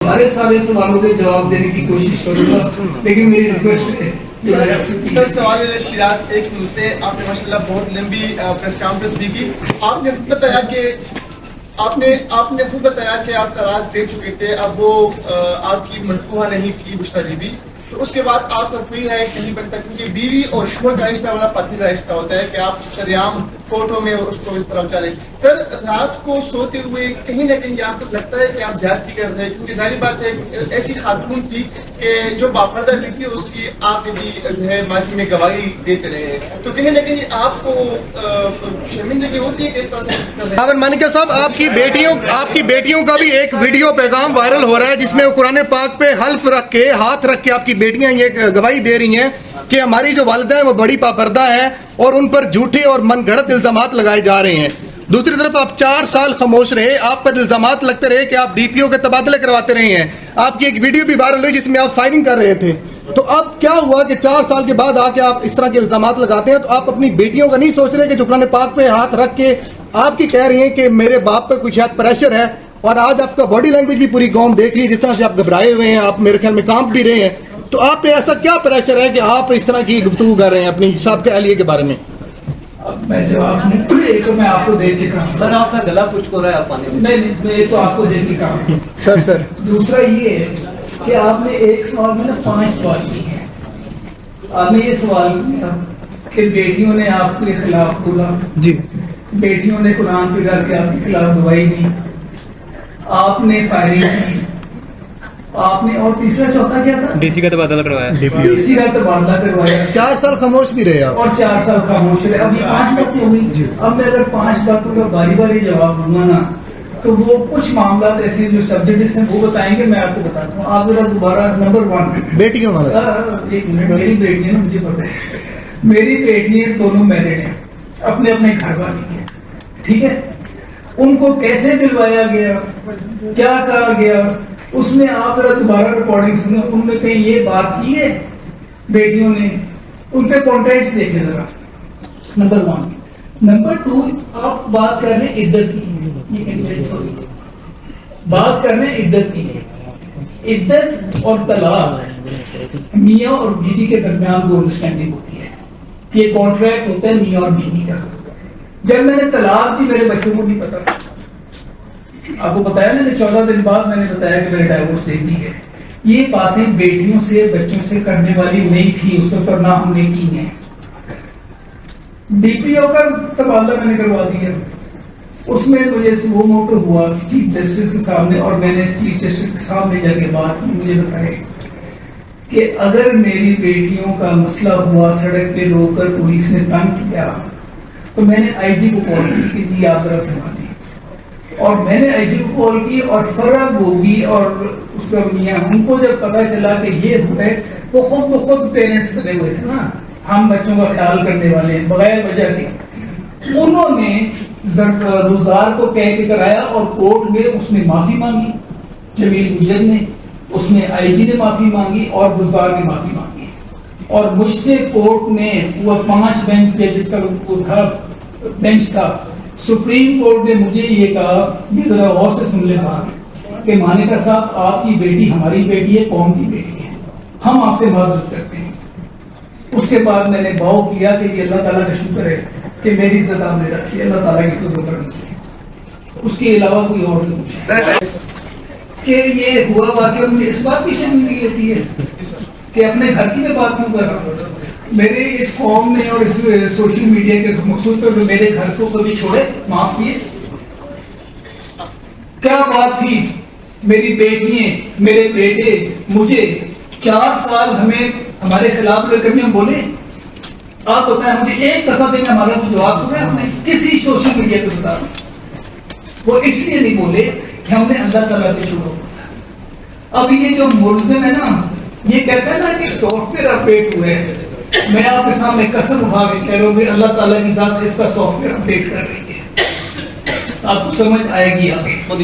سارے سوالوں کے جواب دینے کی کوشش کروں گا، لیکن میری ریکویسٹ ہے سر سوال ہے شیراز ایک نیوز سے آپ نے ماشاءاللہ بہت لمبی پریس کانفرنس بھی کی. آپ نے بتایا کہ آپ نے خود بتایا کہ آپ طلاق دے چکے تھے، اب وہ آپ کی منقوہ نہیں تھی بشریٰ جی بھی، تو اس کے بعد آپ کا کوئی ہے کہیں پر تک کیونکہ بیوی اور شوہر کا رشتہ والا پتنی کا رشتہ ہوتا ہے کہ آپ شریعام فوٹو میں اس کو اس طرف چلیں. سر رات کو سوتے ہوئے کہیں نہ کہیں آپ کو لگتا ہے کہ آپ زیادتی کر رہے ہیں، کیونکہ ظاہری بات ہے ایسی خاتون تھی کہ جو باپردہ بھی تھی، اس کی آپ بھی جو ہے ماضی میں گواہی دیتے رہے، تو کہیں نہ کہیں آپ کو شرمندگی ہوتی ہے کہ اس طرح سے. مانیکا صاحب، آپ کی بیٹیوں کا بھی ایک ویڈیو پیغام وائرل ہو رہا ہے جس میں وہ قرآن پاک پہ حلف رکھ کے ہاتھ رکھ کے آپ کی بیٹیاں یہ گواہی دے رہی ہیں کہ ہماری جو والدہ ہیں وہ بڑی پاپردہ ہیں اور ان پر جھوٹے اور من گھڑت الزامات لگائے جا رہے ہیں. دوسری طرف آپ 4 سال خاموش رہے، آپ پر الزامات لگتے رہے کہ آپ ڈی پی او کے تبادلے کرواتے رہے ہیں. آپ کی ایک ویڈیو بھی وائرل ہوئی جس میں آپ فائرنگ کر رہے تھے. تو اب کیا ہوا کہ 4 سال کے بعد آ کے آپ اس طرح کے الزامات لگاتے ہیں؟ تو آپ اپنی بیٹیوں کا نہیں سوچ رہے کہ جو قرآن پاک پہ ہاتھ رکھ کے آپ کی کہہ رہی ہیں کہ میرے باپ پہ کچھ شاید پریشر ہے، اور آج آپ کا باڈی لینگویج بھی پوری قوم دیکھ رہی ہے، جس طرح سے آپ گھبرائے ہوئے ہیں، آپ میرے خیال میں کانپ بھی رہے ہیں، تو آپ پہ ایسا کیا پریشر ہے کہ آپ اس طرح کی گفتگو کر رہے ہیں اپنی سابقہ اہلیہ کے بارے میں؟ میں جواب ایک میں آپ کو دے چکا ہوں. سر آپ کا گلا کچھ ہو رہا ہے، آپ پانی میں تو آپ کو دے چکا ہوں. سر دوسرا یہ ہے کہ آپ نے ایک سوال میں 5 سوال کیے ہیں. آپ نے یہ سوال کیا کہ بیٹیوں نے آپ کے خلاف بولا، جی، بیٹیوں نے قرآن پہ کر کے آپ کے خلاف گواہی دی، آپ نے فائرنگ کی، آپ نے اور تیسرا چوتھا کیا تھا؟ ڈی سی کا تبادلہ کروایا. ڈی سی کا تبادلہ کروایا. 4 سال خاموش بھی رہے آپ اور 4 سال خاموش رہے. اب یہ 5 باتیں ہوئی. اب میں اگر 5 باتوں کا باری باری جواب دوں گا نا تو وہ کچھ معاملات ایسے ہیں جو سبجیکٹس ہیں وہ بتائیں گے، میں آپ کو بتاتا ہوں. آپ ذرا دوبارہ نمبر 1 بیٹیوں والا. ایک منٹ، میری بیٹیاں نا مجھے پتہ ہے، میری بیٹیاں دونوں میرڈ ہیں، اپنے اپنے گھر والی ہیں، ٹھیک ہے. ان کو کیسے دلوایا گیا، کیا کہا گیا، اس میں آپ ذرا دوبارہ ریکارڈنگ سنیں. ان میں کہیں یہ بات کی ہے بیٹیوں نے؟ ان کے کانٹیکٹس دیکھیں ذرا. نمبر 1. نمبر 2، آپ بات کر رہے ہیں عدت کی، بات کر رہے ہیں عدت کی. عدت اور طلاق میاں اور بیوی کے درمیان 2 انڈرسٹینڈنگ ہوتی ہے. یہ کانٹریکٹ ہوتا ہے میاں اور بیوی کا. جب میں نے طلاق دی میرے بچوں کو نہیں پتا، آپ کو بتایا میں نے 14 دن بعد میں نے بتایا کہ میرے ڈائیورس دے دی ہے. یہ باتیں بیٹیوں سے بچوں سے کرنے والی نہیں تھی اس وقت، نہ ہم نے کی ہیں. ڈی پی او کا تبادلہ میں نے کروا دیا. اس میں مجھے وہ موٹو ہوا چیف جسٹس کے سامنے، اور میں نے چیف جسٹس کے سامنے جا کے بات کی. مجھے بتائے کہ اگر میری بیٹیوں کا مسئلہ ہوا، سڑک پہ روک کر پولیس نے تنگ کیا، تو میں نے آئی جی کو کال کی کہ جی آپ ذرا سنبھالیے. اور میں نے آئی جی کو کال کی، اور فرق ہوگی اور اس کا میاں، ان کو جب پتا چلا کہ یہ ہوئے، وہ خود پیرنٹس بنے ہوئے تھے نا، ہم بچوں کا خیال کرنے والے ہیں بغیر وجہ کے. انہوں نے روزگار کو کہہ کے کرایا، اور کورٹ میں اس نے معافی مانگی، جمیل گجر نے، اس میں آئی جی نے معافی مانگی، اور روزگار نے معافی مانگی. اور مجھ سے کورٹ نے، وہ 5 بینچ ججز کا بینچ تھا، سپریم کورٹ نے مجھے یہ کہا، یہ ذرا غور سے سن لے بات، کہ مانیکا صاحب آپ کی بیٹی ہماری بیٹی ہے، قوم کی بیٹی ہے، ہم آپ سے معذرت کرتے ہیں. اس کے بعد میں نے باؤ کیا کہ یہ اللہ تعالیٰ کا شکر ہے کہ میری عزت آپ نے رکھی، اللہ تعالیٰ کی فضل و کرم سے. اس کے علاوہ کوئی اور نہیں پوچھا کہ یہ ہوا واقعہ. مجھے اس بات کی شرمندگی ہوتی ہے کہ اپنے گھر کی میں بات کیوں کر رہا ہوں. میرے اس قوم نے اور اس سوشل میڈیا کے مقصود پر میرے گھر کو کبھی چھوڑے، معاف کیے. کیا بات تھی، میری بیٹیاں، میرے بیٹے، مجھے 4 سال ہمیں ہمارے خلاف لے کر ہم بولے. آپ بتائیں مجھے ایک دفعہ دیں ہمارا جواب سنا آپ نے کسی سوشل میڈیا پہ بتا رہا. وہ اس لیے نہیں بولے کہ ہم نے اللہ تعالیٰ کو چھوڑا. اب یہ جو ملزم ہے نا، یہ کہتا ہے نا کہ سافٹ ویئر اپڈیٹ ہوئے ہیں. میں آپ کے سامنے قسم اٹھا کے کہہ رہا ہوں کہ اللہ تعالیٰ کی ذات اس کا سافٹ ویئر اپڈیٹ کر رہی ہے. آپ کو سمجھ آئے گی آگے.